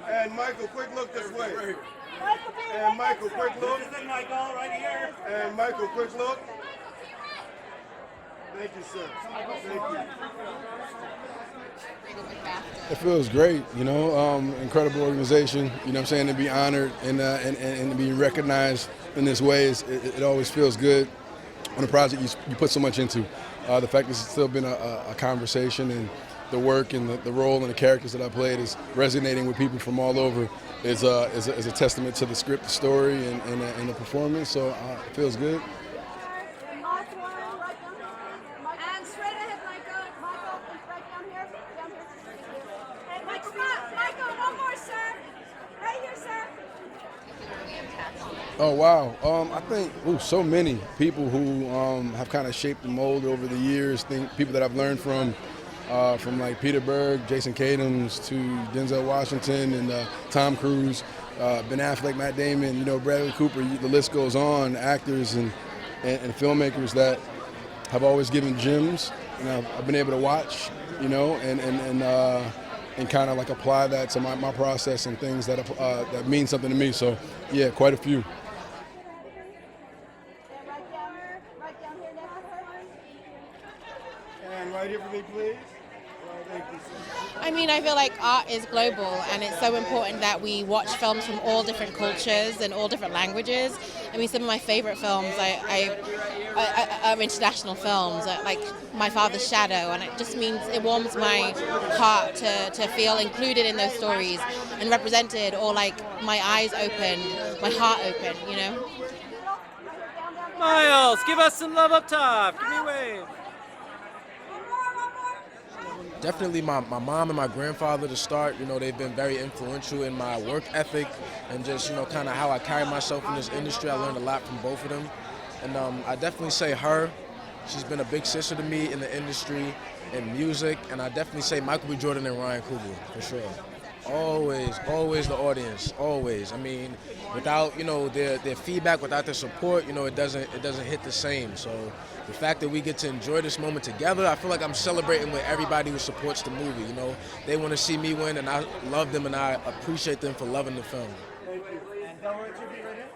And Michael, quick look this way. And Michael, quick look. And Michael, quick look. Thank you, sir. Thank you. It feels great, incredible organization, you know what I'm saying, to be honored and to be recognized in this way, it always feels good on a project you put so much into. The fact that it's still been a conversation and the work and the role and the characters that I played is resonating with people from all over is a testament to the script, the story, and the performance, so it feels good. Oh, wow. I think so many people who have kind of shaped the mold over the years, people that I've learned from like Peter Berg, Jason Katims to Denzel Washington and Tom Cruise, Ben Affleck, Matt Damon, Bradley Cooper, the list goes on, actors and filmmakers that have always given gems, and I've been able to watch, and kind of like apply that to my process and things that mean something to me. So, yeah, quite a few. And right here for me, please. Thank you, sir. I mean, I feel like art is global, and it's so important that we watch films from all different cultures and all different languages. I mean, some of my favorite films are international films, like My Father's Shadow, and it just means it warms my heart to feel included in those stories and represented, or like my eyes open, my heart open, Miles, give us some love up top. Give me a wave. Definitely my mom and my grandfather to start. They've been very influential in my work ethic and just, kind of how I carry myself in this industry. I learned a lot from both of them. And I definitely say her. She's been a big sister to me in the industry, in music. And I definitely say Michael B. Jordan and Ryan Coogler, for sure. Always the audience, always. I mean, without, their feedback, without their support, it doesn't hit the same. So the fact that we get to enjoy this moment together, I feel like I'm celebrating with everybody who supports the movie, They want to see me win, and I love them, and I appreciate them for loving the film. Thank you. And Delaware TV right here.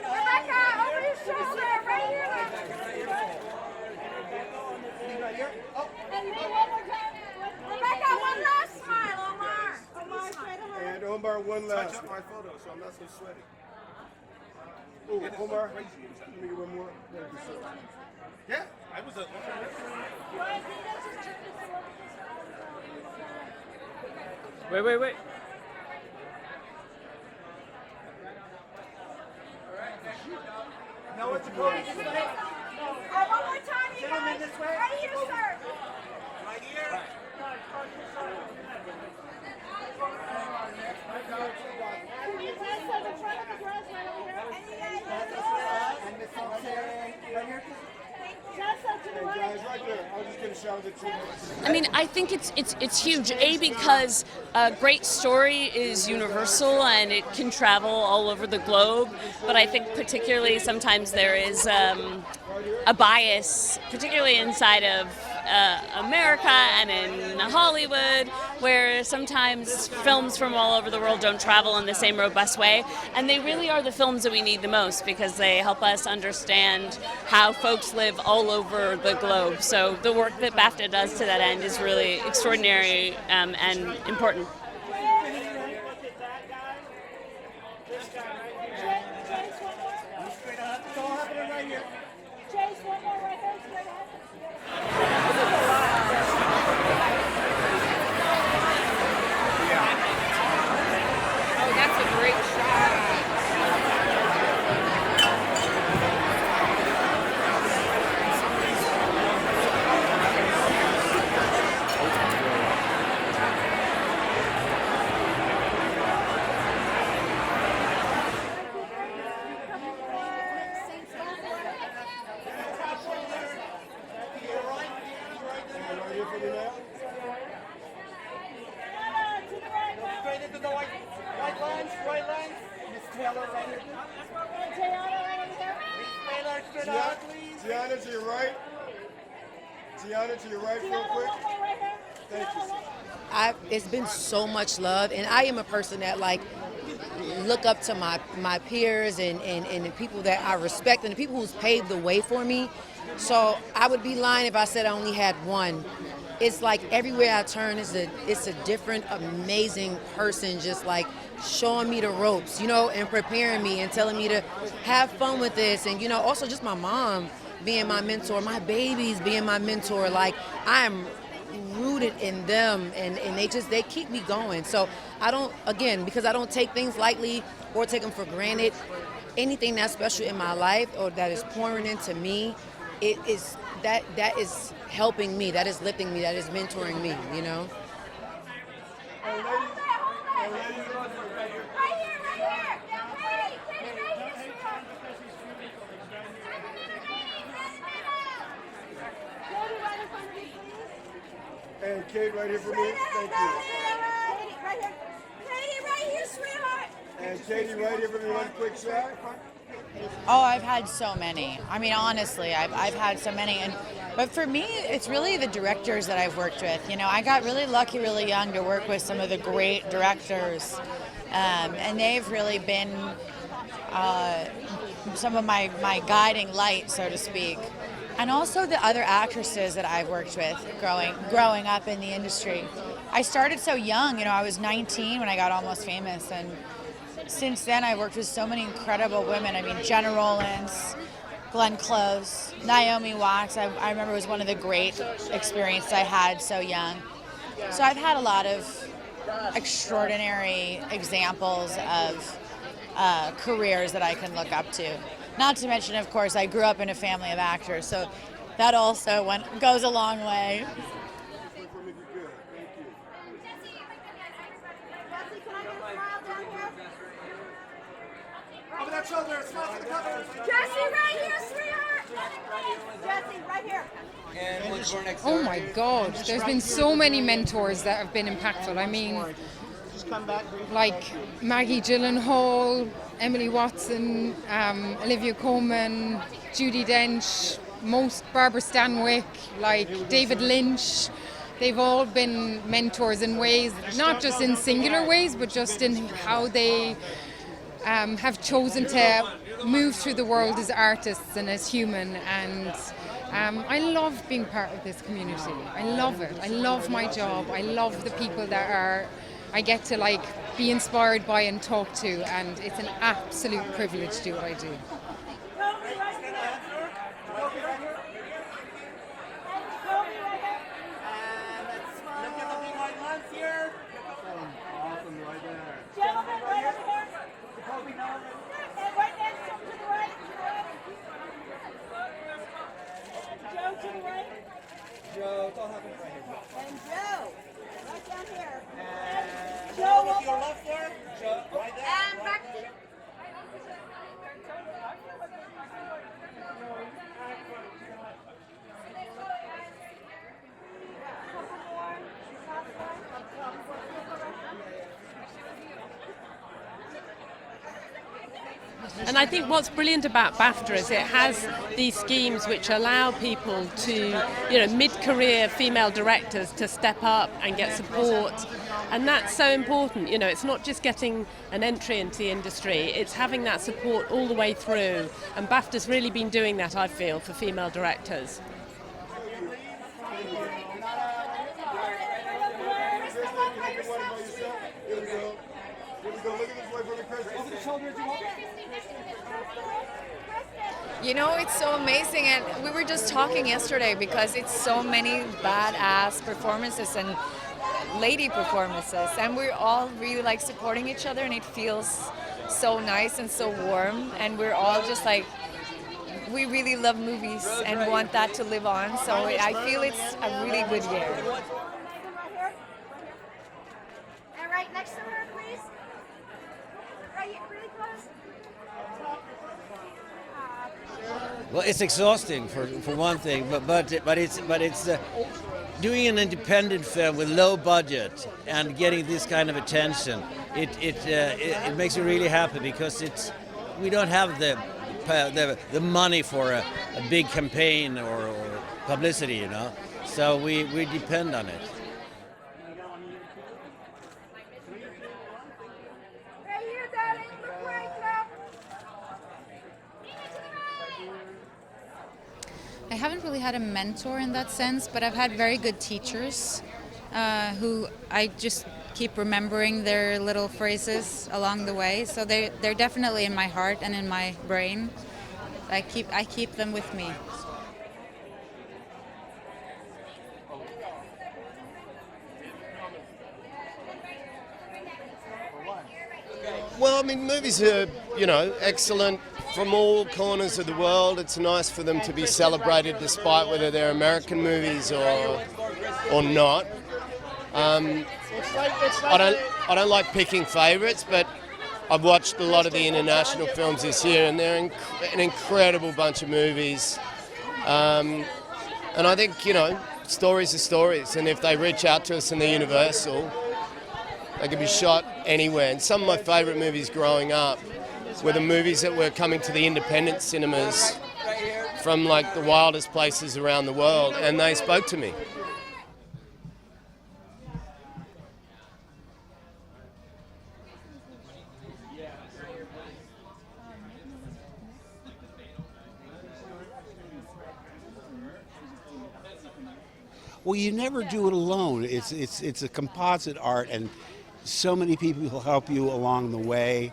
Rebecca, over your shoulder, right here. And me one more time. Rebecca, one last smile, Omar. Omar, straight ahead. And Omar, one last. Touch up my photo, so I'm not so sweaty. Omar, let me get one more. Thank you, sir. Yeah, I was a... Wait. Now what's the code? One more time, you guys. Right here, sir. Right here. I mean, I think it's huge. Because a great story is universal and it can travel all over the globe. But I think particularly sometimes there is a bias, particularly inside of America and in Hollywood, where sometimes films from all over the world don't travel in the same robust way, and they really are the films that we need the most because they help us understand how folks live all over the globe. So the work that BAFTA does to that end is really extraordinary and important. Teyana, to your right. Teyana, to your right real quick. Thank you. It's been so much love, and I am a person that like look up to my peers and the people that I respect and the people who's paved the way for me. So I would be lying if I said I only had one. It's like everywhere I turn, it's a different, amazing person just like showing me the ropes, and preparing me and telling me to have fun with this. And, also just my mom being my mentor, my babies being my mentor. Like, I am rooted in them, and they keep me going. So because I don't take things lightly or take them for granted, anything that's special in my life or that is pouring into me, that is helping me, that is lifting me, that is mentoring me, Hey, ladies. And Kate right here for me. Thank you. Katie, right here, sweetheart. And Katie right here for me. One quick shot. Oh, I've had so many. I mean, honestly, I've had so many. But for me, it's really the directors that I've worked with. I got really lucky really young to work with some of the great directors. And they've really been some of my guiding light, so to speak. And also the other actresses that I've worked with growing up in the industry. I started so young, I was 19 when I got Almost Famous, and since then I worked with so many incredible women. I mean, Jenna Rollins, Glenn Close, Naomi Watts. I remember it was one of the great experiences I had so young. So I've had a lot of extraordinary examples of careers that I can look up to. Not to mention, of course, I grew up in a family of actors, so that also goes a long way. Jessie, right here, sweetheart. Jessie, right here. Oh my God, there's been so many mentors that have been impactful. I mean, like Maggie Gyllenhaal, Emily Watson, Olivia Colman, Judi Dench, Barbara Stanwyck, like David Lynch. They've all been mentors in ways, not just in singular ways, but just in how they have chosen to move through the world as artists and as human. And I love being part of this community. I love it. I love my job. I love the people that I get to be inspired by and talk to, and it's an absolute privilege to do what I do. And I think what's brilliant about BAFTA is it has these schemes which allow people to, mid-career female directors to step up and get support. And that's so important. It's not just getting an entry into the industry, it's having that support all the way through. And BAFTA's really been doing that, I feel, for female directors. It's so amazing, and we were just talking yesterday because it's so many badass performances and lady performances, and we're all really supporting each other, and it feels so nice and so warm, and we're all just we really love movies and want that to live on, so I feel it's a really good year. And right next to her, please. Right here, really close. Well, it's exhausting for one thing, but it's doing an independent film with low budget and getting this kind of attention. It makes me really happy because we don't have the money for a big campaign or publicity, you know. So we depend on it. I haven't really had a mentor in that sense, but I've had very good teachers who I just keep remembering their little phrases along the way. So they're definitely in my heart and in my brain. I keep them with me. Well, I mean, movies are, you know, excellent from all corners of the world. It's nice for them to be celebrated despite whether they're American movies or not. I don't like picking favourites, but I've watched a lot of the international films this year, and they're an incredible bunch of movies. And I think, you know, stories are stories, and if they reach out to us and they're universal, they can be shot anywhere. And some of my favourite movies growing up were the movies that were coming to the independent cinemas from like the wildest places around the world, and they spoke to me. Well, you never do it alone. It's a composite art, and so many people will help you along the way.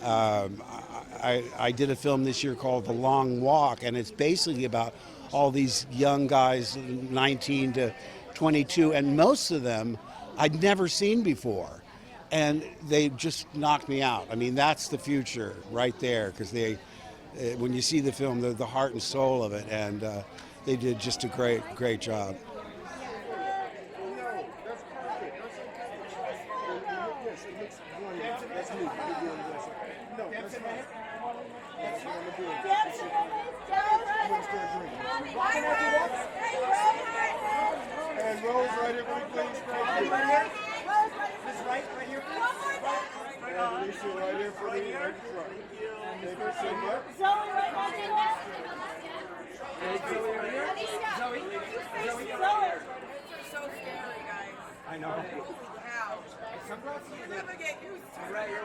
I did a film this year called The Long Walk, and it's basically about all these young guys, 19 to 22, and most of them I'd never seen before. And they just knocked me out. I mean, that's the future right there, because when you see the film, the heart and soul of it, and they did just a great job. And Rose right here, please. Right here. This right here, please. And Alicia right here for me, right front. Thank you so much. Zoey right back in there. Zoey. Zoey. So scary, guys. I know. Wow. You never get used to it. Right here.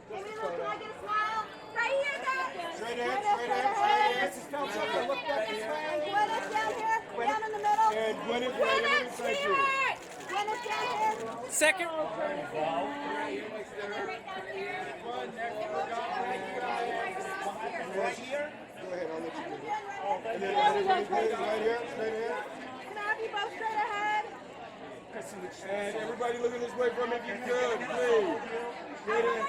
Can I get a smile? Right here, guys. Straight ahead. Tessa Thompson, look back this way. And Gwyneth down here, down in the middle. And Gwyneth right here inside you. Gwyneth down here. Second row. Right here. Go ahead, I'll let you do it. And then right here, straight ahead. Can I have you both straight ahead? And everybody looking this way from me if you could, please. Straight ahead.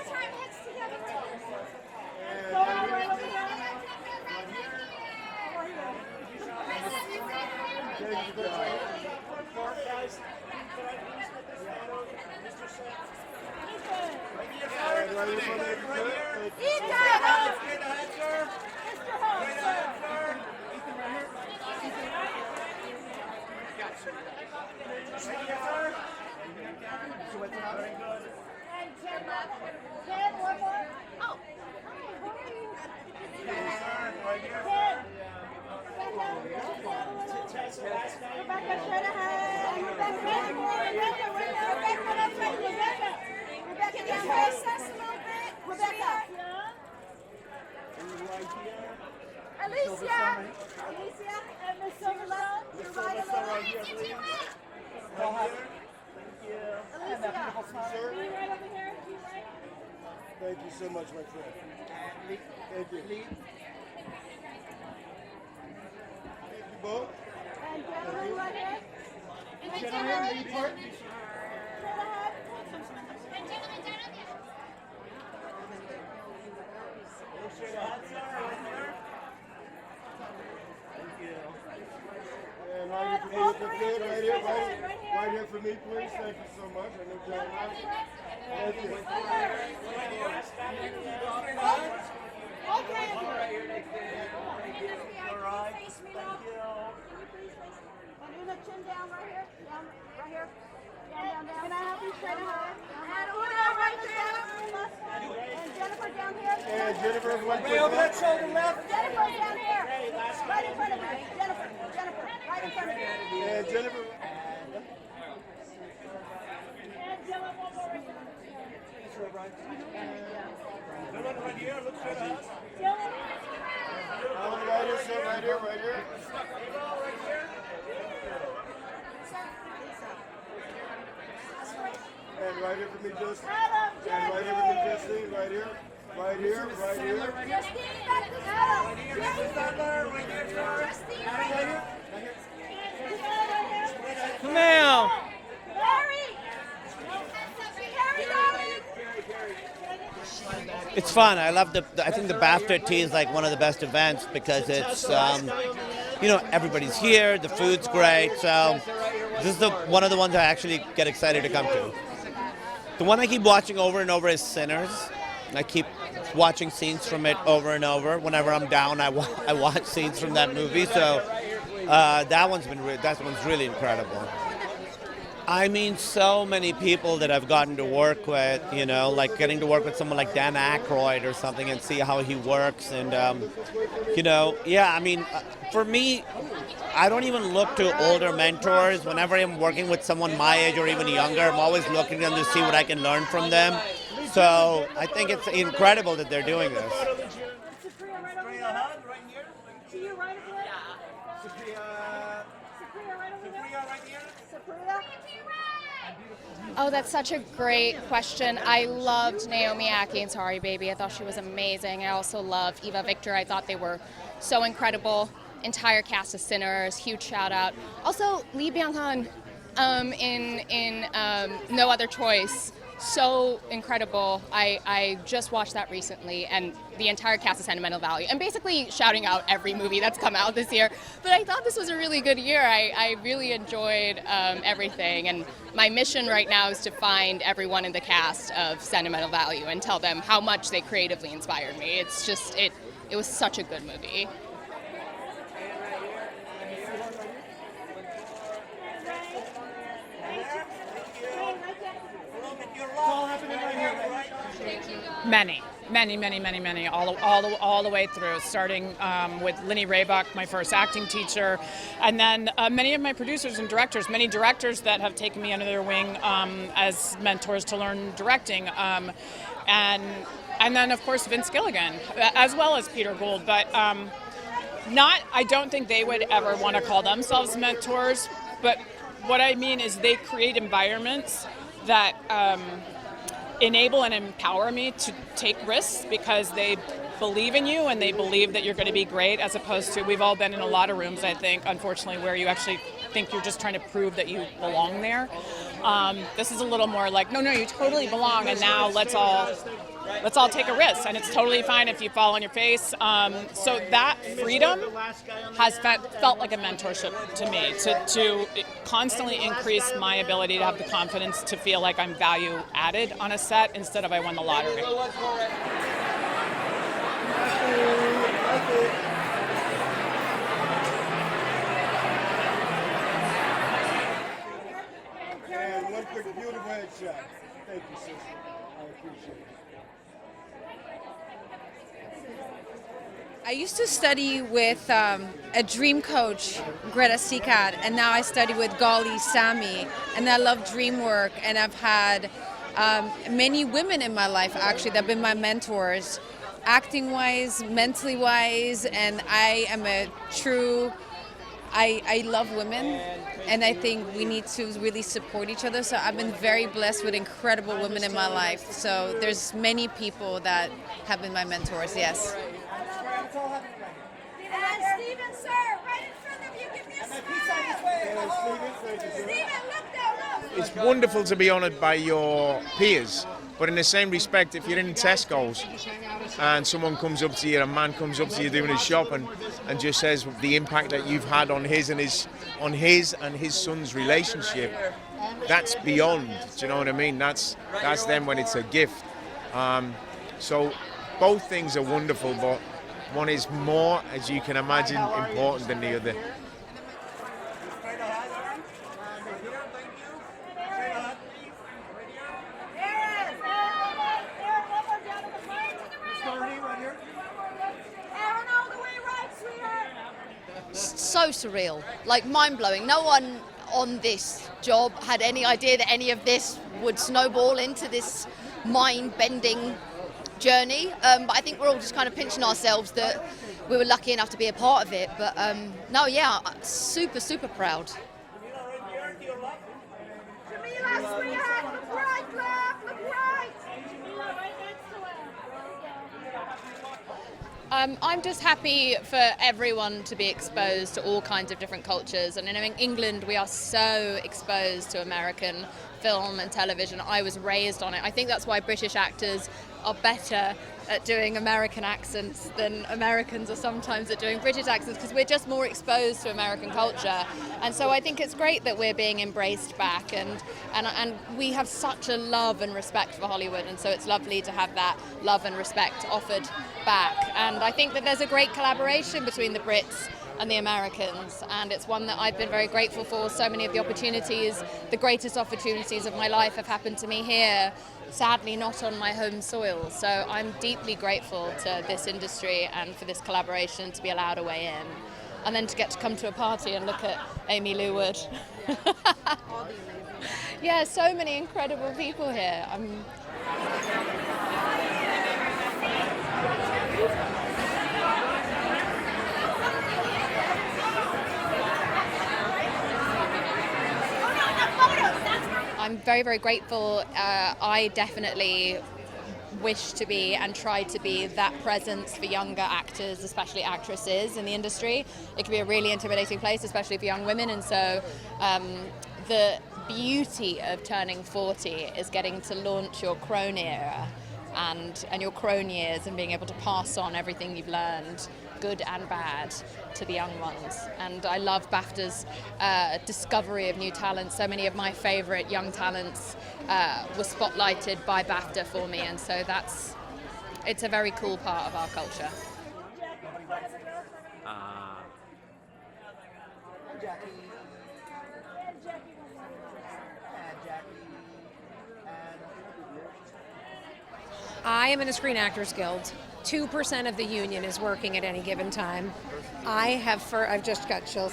And right here. Alicia and Miss Silverstone, you're right a little. Alicia, you right over here. You right. Thank you so much, my friend. Thank you. Thank you both. And gentlemen right here. And gentlemen, lead part. Straight ahead. And gentlemen down up here. Straight ahead, sir. And right here for me, good. Right here, right here for me, please. Thank you so much. I know John. Thank you. Okay. All right. Face me now. And Oona, chin down right here. Down right here. Down. Can I have you straight ahead? And Oona right there. And Ginnifer down here. And Ginnifer, way over that shoulder left. Ginnifer down here. Right in front of me. Ginnifer. here for me, Justin. And right here for me, Justine. Right here. Right here. Right here. Justine, back to Adam. Justine, right here. Kumail. It's fun. I love I think the BAFTA Tea is like one of the best events because it's, everybody's here. The food's great. So this is one of the ones I actually get excited to come to. The one I keep watching over and over is Sinners. I keep watching scenes from it over and over. Whenever I'm down, I watch scenes from that movie. So that one's really incredible. I mean, so many people that I've gotten to work with, like getting to work with someone like Dan Aykroyd or something and see how he works. And, for me, I don't even look to older mentors. Whenever I'm working with someone my age or even younger, I'm always looking at them to see what I can learn from them. So I think it's incredible that they're doing this. Supriya, right over there. To you, right over there. Supriya, right over there. Supriya. Oh, that's such a great question. I loved Naomi Ackie and Sorry Baby. I thought she was amazing. I also loved Eva Victor. I thought they were so incredible. Entire cast of Sinners, huge shout out. Also, Lee Byung-hun in No Other Choice. So incredible. I just watched that recently, and the entire cast of Sentimental Value, and basically shouting out every movie that's come out this year. But I thought this was a really good year. I really enjoyed everything, and my mission right now is to find everyone in the cast of Sentimental Value and tell them how much they creatively inspired me. It's just, it was such a good movie. Many, all the way through, starting with Linny Raybuck, my first acting teacher, and then many of my producers and directors, many directors that have taken me under their wing as mentors to learn directing, and then of course Vince Gilligan, as well as Peter Gould, but I don't think they would ever want to call themselves mentors, but what I mean is they create environments that enable and empower me to take risks because they believe in you and they believe that you're going to be great, as opposed to, we've all been in a lot of rooms, I think, unfortunately, where you actually think you're just trying to prove that you belong there. This is a little more like, no, you totally belong, and now let's all take a risk, and it's totally fine if you fall on your face. So that freedom has felt like a mentorship to me, to constantly increase my ability to have the confidence to feel like I'm value added on a set instead of I won the lottery. And one quick beautiful headshot. Thank you, sister. I appreciate it. I used to study with a dream coach, Greta Seekad, and now I study with Gali Sami, and I love dream work, and I've had many women in my life actually that have been my mentors, acting-wise, mentally-wise, and I am I love women, and I think we need to really support each other, so I've been very blessed with incredible women in my life, so there's many people that have been my mentors, yes. And Stephen, sir, right in front of you, give me a smile. Stephen, look there, look. It's wonderful to be honoured by your peers, but in the same respect, if you're in Tesco's and someone comes up to you, a man comes up to you doing his shop and just says the impact that you've had on his and his son's relationship, that's beyond. Do you know what I mean? That's then when it's a gift. So both things are wonderful, but one is more, as you can imagine, important than the other. So surreal, like mind-blowing. No one on this job had any idea that any of this would snowball into this mind-bending journey, but I think we're all just kind of pinching ourselves that we were lucky enough to be a part of it, but no, yeah, super proud. Jameela, sweetheart, right left. I'm just happy for everyone to be exposed to all kinds of different cultures. And in England, we are so exposed to American film and television. I was raised on it. I think that's why British actors are better at doing American accents than Americans are sometimes at doing British accents, because we're just more exposed to American culture. And so I think it's great that we're being embraced back, and we have such a love and respect for Hollywood, and so it's lovely to have that love and respect offered back. And I think that there's a great collaboration between the Brits and the Americans, and it's one that I've been very grateful for. So many of the opportunities, the greatest opportunities of my life have happened to me here, sadly not on my home soil. So I'm deeply grateful to this industry and for this collaboration to be allowed a way in. And then to get to come to a party and look at Amy Lou-Wood. Yeah, so many incredible people here. I'm very, very grateful. I definitely wish to be and try to be that presence for younger actors, especially actresses in the industry. It can be a really intimidating place, especially for young women, and so the beauty of turning 40 is getting to launch your crone era and your crone years, and being able to pass on everything you've learned, good and bad, to the young ones. And I love BAFTA's discovery of new talent. So many of my favorite young talents were spotlighted by BAFTA for me, and so it's a very cool part of our culture. I am in a Screen Actors Guild. 2% of the union is working at any given time. I've just got chills.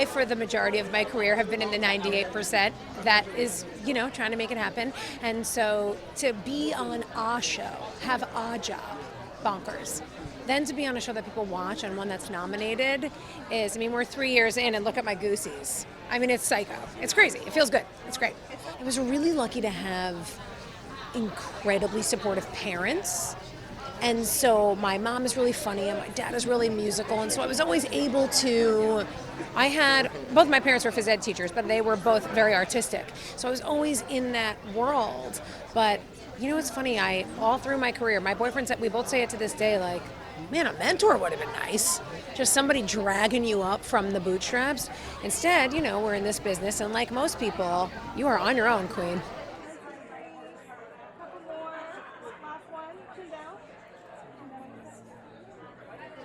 For the majority of my career, have been in the 98%. That is, trying to make it happen. And so to be on a show, have a job, bonkers. Then to be on a show that people watch and one that's nominated is, we're 3 years in and look at my goosies. It's psycho. It's crazy. It feels good. It's great. I was really lucky to have incredibly supportive parents. And so my mom is really funny and my dad is really musical, and so I was always able to, both my parents were phys ed teachers, but they were both very artistic. So I was always in that world. But it's funny, all through my career, my boyfriend said, we both say it to this day, like, man, a mentor would have been nice. Just somebody dragging you up from the bootstraps. Instead, we're in this business, and like most people, you are on your own, queen.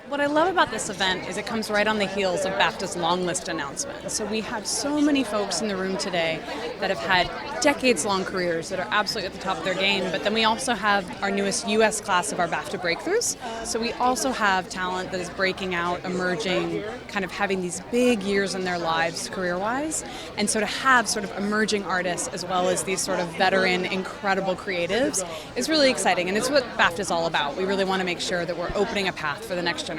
What I love about this event is it comes right on the heels of BAFTA's long list announcement. So we have so many folks in the room today that have had decades-long careers that are absolutely at the top of their game, but then we also have our newest U.S. class of our BAFTA breakthroughs. So we also have talent that is breaking out, emerging, kind of having these big years in their lives career-wise. And so to have sort of emerging artists as well as these sort of veteran, incredible creatives is really exciting, and it's what BAFTA is all about. We really want to make sure that we're opening a path for the next generation.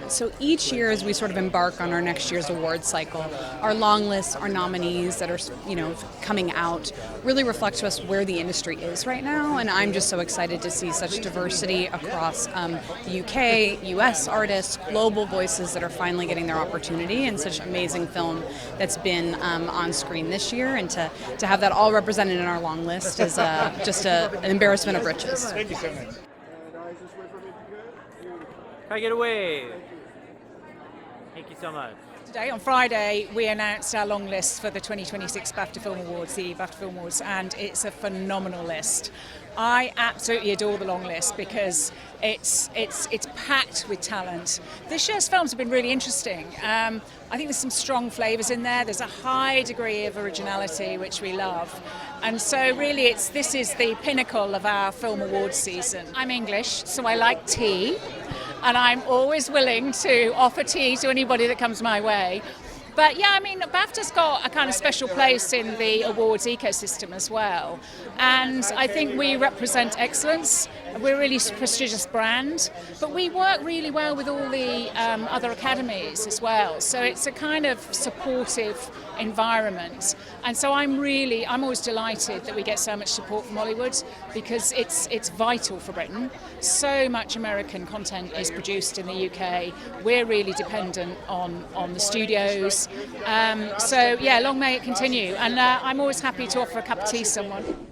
So each year as we sort of embark on our next year's awards cycle, our long lists, our nominees that are, coming out really reflect to us where the industry is right now. And I'm just so excited to see such diversity across the UK, US artists, global voices that are finally getting their opportunity, and such amazing film that's been on screen this year. And to have that all represented in our long list is just an embarrassment of riches. Thank you so much. Can I get away? Thank you so much. Today, on Friday, we announced our long list for the 2026 BAFTA Film Awards, the BAFTA Film Awards, and it's a phenomenal list. I absolutely adore the long list because it's packed with talent. This year's films have been really interesting. I think there's some strong flavours in there. There's a high degree of originality, which we love. And so really this is the pinnacle of our film awards season. I'm English, so I like tea. And I'm always willing to offer tea to anybody that comes my way. But yeah, BAFTA's got a kind of special place in the awards ecosystem as well. And I think we represent excellence we're a really prestigious brand, but we work really well with all the other academies as well. So it's a kind of supportive environment. And so I'm always delighted that we get so much support from Hollywood, because it's vital for Britain. So much American content is produced in the UK. We're really dependent on the studios. So yeah, long may it continue. And I'm always happy to offer a cup of tea to someone.